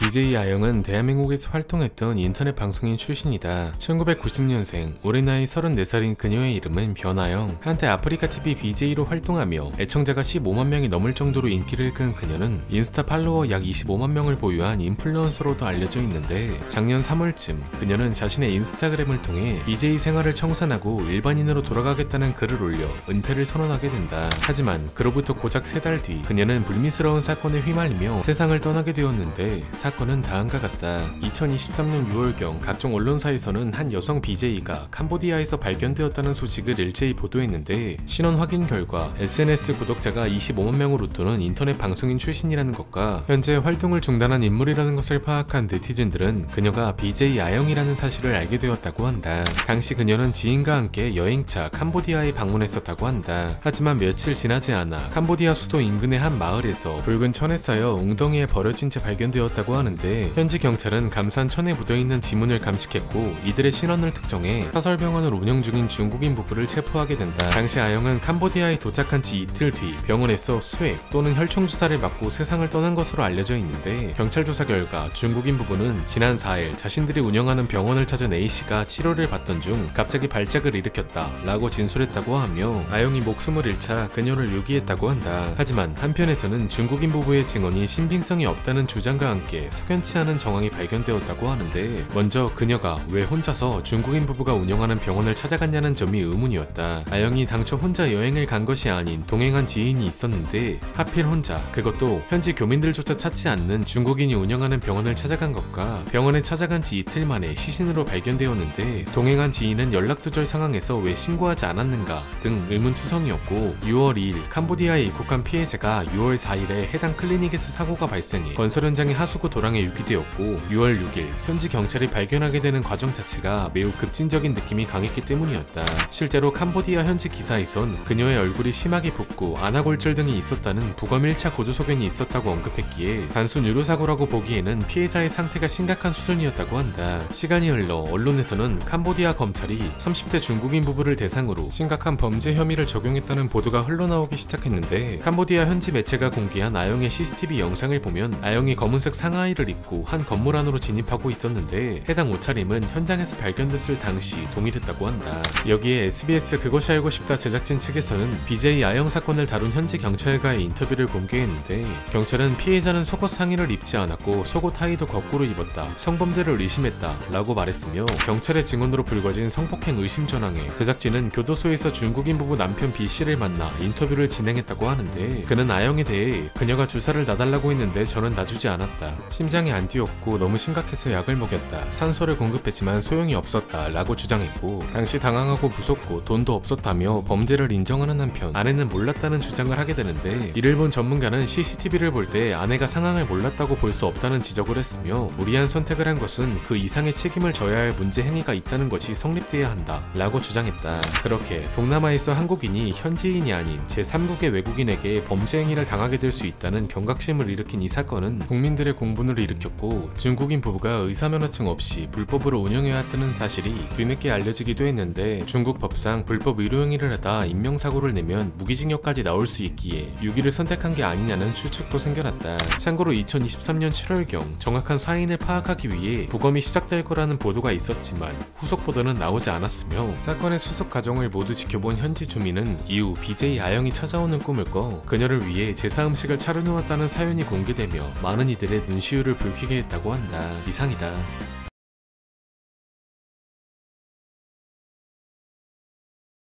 BJ 아영은 대한민국에서 활동했던 인터넷 방송인 출신이다. 1990년생, 올해 나이 34살인 그녀의 이름은 변아영. 한때 아프리카TV BJ로 활동하며 애청자가 15만 명이 넘을 정도로 인기를 끈 그녀는 인스타 팔로워 약 25만 명을 보유한 인플루언서로도 알려져 있는데, 작년 3월쯤 그녀는 자신의 인스타그램을 통해 BJ 생활을 청산하고 일반인으로 돌아가겠다는 글을 올려 은퇴를 선언하게 된다. 하지만 그로부터 고작 3달 뒤 그녀는 불미스러운 사건에 휘말리며 세상을 떠나게 되었는데, 사건은 다음과 같다. 2023년 6월경 각종 언론사에서는 한 여성 BJ가 캄보디아에서 발견되었다는 소식을 일제히 보도했는데, 신원 확인 결과 SNS 구독자가 25만 명을 웃도는 인터넷 방송인 출신이라는 것과 현재 활동을 중단한 인물이라는 것을 파악한 네티즌들은 그녀가 BJ 아영이라는 사실을 알게 되었다고 한다. 당시 그녀는 지인과 함께 여행차 캄보디아에 방문했었다고 한다. 하지만 며칠 지나지 않아 캄보디아 수도 인근의 한 마을에서 붉은 천에 쌓여 웅덩이에 버려진 채 발견되었다고 하는데, 현지 경찰은 감싼 천에 묻어있는 지문을 감식했고 이들의 신원을 특정해 사설병원을 운영 중인 중국인 부부를 체포하게 된다. 당시 아영은 캄보디아에 도착한 지 이틀 뒤 병원에서 수액 또는 혈총 주사를 맞고 세상을 떠난 것으로 알려져 있는데, 경찰 조사 결과 중국인 부부는 지난 4일 자신들이 운영하는 병원을 찾은 A씨가 치료를 받던 중 갑자기 발작을 일으켰다 라고 진술했다고 하며, 아영이 목숨을 잃자 그녀를 유기했다고 한다. 하지만 한편에서는 중국인 부부의 증언이 신빙성이 없다는 주장과 함께 석연치 않은 정황이 발견되었다고 하는데, 먼저 그녀가 왜 혼자서 중국인 부부가 운영하는 병원을 찾아갔냐는 점이 의문이었다. 아영이 당초 혼자 여행을 간 것이 아닌 동행한 지인이 있었는데, 하필 혼자, 그것도 현지 교민들조차 찾지 않는 중국인이 운영하는 병원을 찾아간 것과 병원에 찾아간 지 이틀 만에 시신으로 발견되었는데, 동행한 지인은 연락두절 상황에서 왜 신고하지 않았는가 등 의문투성이었고, 6월 2일 캄보디아에 입국한 피해자가 6월 4일에 해당 클리닉에서 사고가 발생해 건설 현장의 하수구 도랑에 유기되었고, 6월 6일 현지 경찰이 발견하게 되는 과정 자체가 매우 급진적인 느낌이 강했기 때문이었다. 실제로 캄보디아 현지 기사에선 그녀의 얼굴이 심하게 붓고 안아골절 등이 있었다는 부검 1차 구두소견이 있었다고 언급했기에 단순 유료사고라고 보기에는 피해자의 상태가 심각한 수준이었다고 한다. 시간이 흘러 언론에서는 캄보디아 검찰이 30대 중국인 부부를 대상으로 심각한 범죄 혐의를 적용했다는 보도가 흘러나오기 시작했는데, 캄보디아 현지 매체가 공개한 아영의 CCTV 영상을 보면 아영이 검은색 상하이를 입고 한 건물 안으로 진입하고 있었는데, 해당 옷차림은 현장에서 발견됐을 당시 동일했다고 한다. 여기에 SBS 그것이 알고 싶다 제작진 측에서는 BJ 아영 사건을 다룬 현지 경찰과의 인터뷰를 공개했는데, 경찰은 피해자는 속옷 상의를 입지 않았고 속옷 하의도 거꾸로 입었다, 성범죄를 의심했다 라고 말했으며, 경찰의 증언으로 불거진 성폭행 의심 전황에 제작진은 교도소에서 중국인 부부 남편 B씨를 만나 인터뷰를 진행했다고 하는데, 그는 아영에 대해 그녀가 주사를 놔달라고 했는데 저는 놔주지 않았다, 심장이 안 뛰었고 너무 심각해서 약을 먹였다, 산소를 공급했지만 소용이 없었다 라고 주장했고, 당시 당황하고 무섭고 돈도 없었다며 범죄를 인정하는 한편 아내는 몰랐다는 주장을 하게 되는데, 이를 본 전문가는 CCTV를 볼 때 아내가 상황을 몰랐다고 볼 수 없다는 지적을 했으며, 무리한 선택을 한 것은 그 이상의 책임을 져야 할 문제 행위가 있다는 것이 성립돼야 한다 라고 주장했다. 그렇게 동남아에서 한국인이 현지인이 아닌 제3국의 외국인에게 범죄 행위를 당하게 될 수 있다는 경각심을 일으킨 이 사건은 국민들의 공분을 일으켰고, 중국인 부부가 의사면허증 없이 불법으로 운영해왔다는 사실이 뒤늦게 알려지기도 했는데, 중국 법상 불법 의료행위를 하다 인명사고를 내면 무기징역까지 나올 수 있기에 유기를 선택한 게 아니냐는 추측도 생겨났다. 참고로 2023년 7월경 정확한 사인을 파악하기 위해 부검이 시작될 거라는 보도가 있었지만 후속 보도는 나오지 않았으며, 사건의 수습 과정을 모두 지켜본 현지 주민은 이후 BJ 아영이 찾아오는 꿈을 꿔 그녀를 위해 제사 음식을 차려놓았다는 사연이 공개되며 많은 이들의 눈시울을 붉히게 했다고 한다. 이상이다.